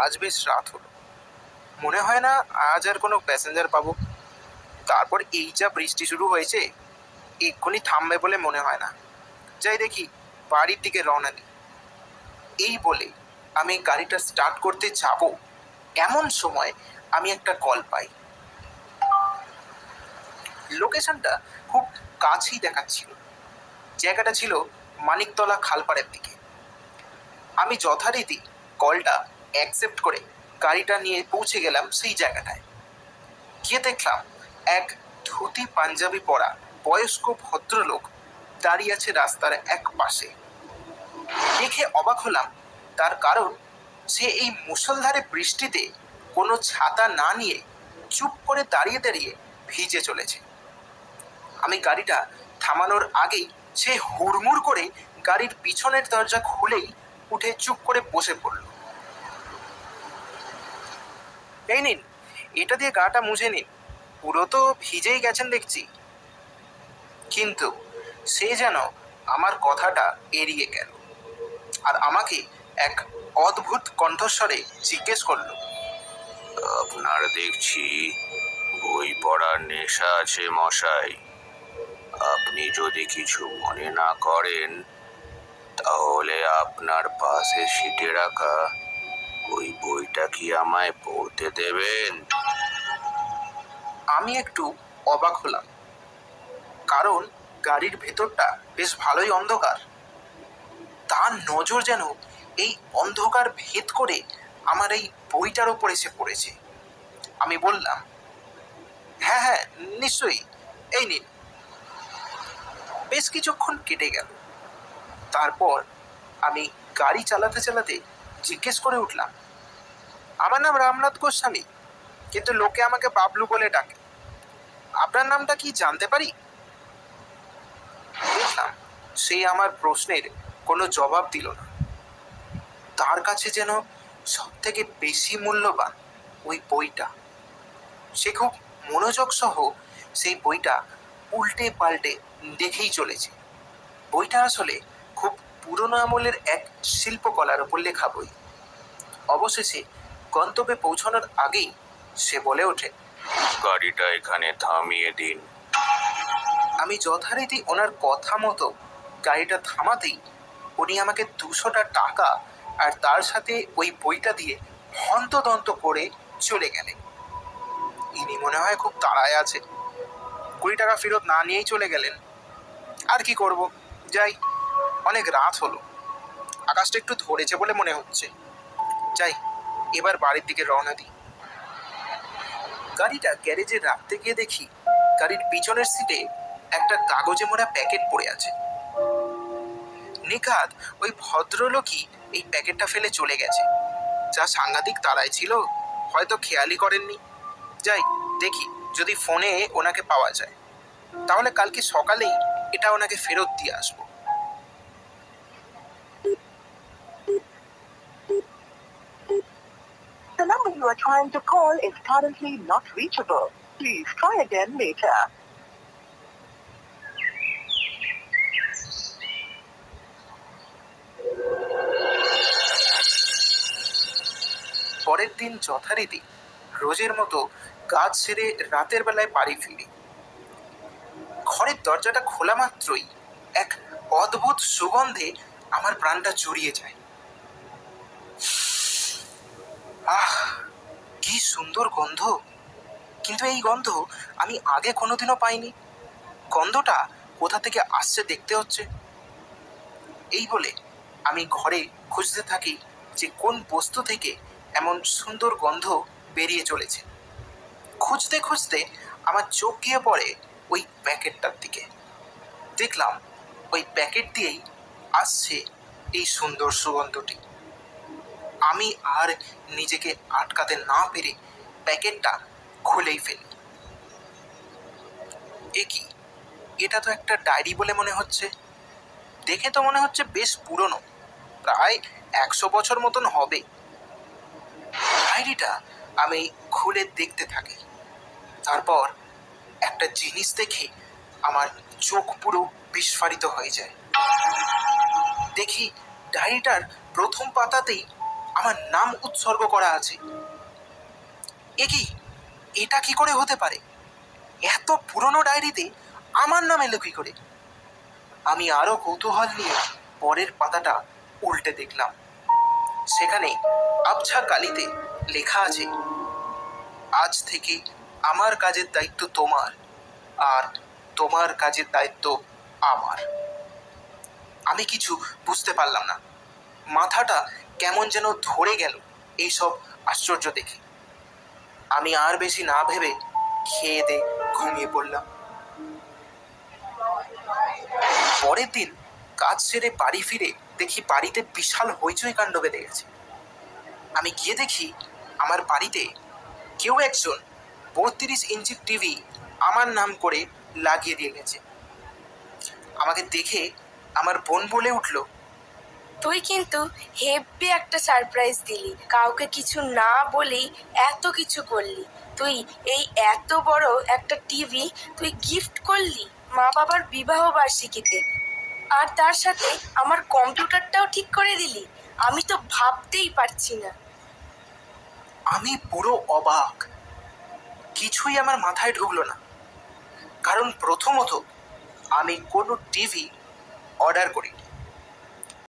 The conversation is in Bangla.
আজ বেশ রাত হলো, মনে হয় না আজ আর কোনো প্যাসেঞ্জার পাবো। তারপর এই যা বৃষ্টি শুরু হয়েছে, এক্ষুনি থামবে বলে মনে হয় না। যাই দেখি, বাড়ির দিকে রওনা দিই। এই বলে আমি গাড়িটা স্টার্ট করতে যাব, এমন সময় আমি একটা কল পাই। লোকেশনটা খুব কাছেই দেখাচ্ছিল। জায়গাটা ছিল মানিকতলা খালপাড়ের দিকে। আমি যথারীতি কলটা অ্যাকসেপ্ট করে গাড়িটা নিয়ে পৌঁছে গেলাম সেই জায়গাটায়। গিয়ে দেখলাম এক ধুতি পাঞ্জাবি পরা বয়স্ক ভদ্রলোক দাঁড়িয়ে আছে রাস্তার এক পাশে। দেখে অবাক হলাম, তার কারণ সে এই মুষলধারে বৃষ্টিতে কোনো ছাতা না নিয়ে চুপ করে দাঁড়িয়ে দাঁড়িয়ে ভিজে চলেছে। আমি গাড়িটা থামানোর আগেই সে হুড়মুড় করে গাড়ির পিছনের দরজা খুলেই উঠে চুপ করে বসে পড়ল। এই নিন, এটা দিয়ে গাটা মুছে নিন, পুরো তো ভিজেই গেছেন দেখছি। কিন্তু সে যেন আমার কথাটা এড়িয়ে গেল আর আমাকে এক অদ্ভুত কণ্ঠস্বরে জিজ্ঞেস করল, আপনার দেখছি বই পড়ার নেশা আছে মশাই। আপনি যদি কিছু মনে না করেন তাহলে আপনার পাশে সিটে রাখা ওই বইটা কি আমায় পড়তে দেবেন? আমি একটু অবাক হলাম, কারণ গাড়ির ভেতরটা বেশ ভালোই অন্ধকার। তার নজর যেন এই অন্ধকার ভেদ করে আমার এই বইটার ওপর এসে পড়েছে। আমি বললাম, হ্যাঁ হ্যাঁ নিশ্চয়ই, এই নিন। বেশ কিছুক্ষণ কেটে গেল। তারপর আমি গাড়ি চালাতে চালাতে জিজ্ঞেস করে উঠলাম, আমার নাম রামনাথ গোস্বামী, কিন্তু লোকে আমাকে বাবলু বলে ডাকে। আপনার নামটা কি জানতে পারি? দেখলাম সেই আমার প্রশ্নের কোনো জবাব দিল না। তার কাছে যেন সব থেকে বেশি মূল্যবান ওই বইটা। সে খুব মনোযোগ সহ সেই বইটা উল্টে পাল্টে দেখেই চলেছে। বইটা আসলে খুব পুরনো আমলের এক শিল্পকলার ওপর লেখা বই। অবশেষে গন্তব্যে পৌঁছানোর আগেই সে বলে ওঠে, গাড়িটা এখানে থামিয়ে দিন। আমি যথারীতি ওনার কথা মতো গাড়িটা থামাতেই উনি আমাকে 200টা টাকা আর তার সাথে ওই বইটা দিয়ে হন্তদন্ত করে চলে গেলেন। ইনি মনে হয় খুব তাড়ায় আছে, 20 টাকা ফেরত না নিয়েই চলে গেলেন। আর কি করব, যাই, অনেক রাত হলো, আকাশটা একটু ধরেছে বলে মনে হচ্ছে। যাই, এবার বাড়ির দিকে রওনা দিই। গাড়িটা গ্যারেজে রাখতে গিয়ে দেখি গাড়ির পিছনের সিটে একটা কাগজে মোড়া প্যাকেট পড়ে আছে। নিখাত ওই ভদ্রলোকই এই প্যাকেটটা ফেলে চলে গেছে। যা সাংঘাতিক তাড়ায় ছিল, হয়তো খেয়ালই করেননি। যাই দেখি, যদি ফোনে ওনাকে পাওয়া যায় তাহলে কালকে সকালেই এটা ওনাকে ফেরত দিয়ে আসবো। The number you are trying to call is currently not reachable. Please try again later. পরের দিন যথারীতি রোজের মতো কাজ সেরে রাতের বেলায় বাড়ি ফিরি। ঘরের দরজাটা খোলা মাত্রই এক অদ্ভুত সুগন্ধে আমার প্রাণটা জুড়িয়ে যায়। আহ, কি সুন্দর গন্ধ! কিন্তু এই গন্ধ আমি আগে কোনোদিনও পাইনি। গন্ধটা কোথা থেকে আসছে দেখতে হচ্ছে। এই বলে আমি ঘরে খুঁজতে থাকি যে কোন বস্তু থেকে এমন সুন্দর গন্ধ বেরিয়ে চলেছে। খুঁজতে খুঁজতে আমার চোখ গিয়ে পড়ে ওই প্যাকেটটার দিকে। দেখলাম ওই প্যাকেট দিয়েই আসছে এই সুন্দর সুগন্ধটি। আমি আর নিজেকে আটকাতে না পেরে প্যাকেটটা খুলেই ফেলি। এ কি, এটা তো একটা ডায়েরি বলে মনে হচ্ছে। দেখে তো মনে হচ্ছে বেশ পুরনো, প্রায় 100 বছর মতন হবে। ডায়েরিটা আমি খুলে দেখতে থাকি। তারপর একটা জিনিস দেখে আমার চোখ পুরো বিস্ফারিত হয়ে যায়। দেখি ডায়েরিটার প্রথম পাতাতেই আমার নাম উৎসর্গ করা আছে। এ কি, এটা কি করে হতে পারে? এত পুরনো ডায়েরিতে আমার নাম এলো কি করে? আমি আরো কৌতূহল নিয়ে পরের পাতাটা উল্টে দেখলাম। সেখানে আবছা কালিতে লেখা আছে, আজ থেকে আমার কাজের দায়িত্ব তোমার, আর তোমার কাজের দায়িত্ব আমার। আমি কিছু বুঝতে পারলাম না। মাথাটা কেমন যেন ধরে গেল এইসব আশ্চর্য দেখে। আমি আর বেশি না ভেবে খেয়ে দিয়ে ঘুমিয়ে পড়লাম। পরের দিন কাজ সেরে বাড়ি ফিরে দেখি বাড়িতে বিশাল হইচই কাণ্ড বেঁধে গেছে। আমি গিয়ে দেখি আমার বাড়িতে কেউ একজন 32 ইঞ্চির টিভি আমার নাম করে লাগিয়ে দিয়ে গেছে। আমাকে দেখে আমার বোন বলে উঠল, তুই কিন্তু হেব্বি একটা সারপ্রাইজ দিলি, কাউকে কিছু না বলেই এত কিছু করলি। তুই এই এত বড় একটা টিভি তুই গিফট করলি মা বাবার বিবাহ বার্ষিকীতে, আর তার সাথে আমার কম্পিউটারটাও ঠিক করে দিলি। আমি তো ভাবতেই পারছি না। আমি পুরো অবাক। কিছুই আমার মাথায় ঢুকলো না। কারণ প্রথমত আমি কোনো টিভি অর্ডার করিনি।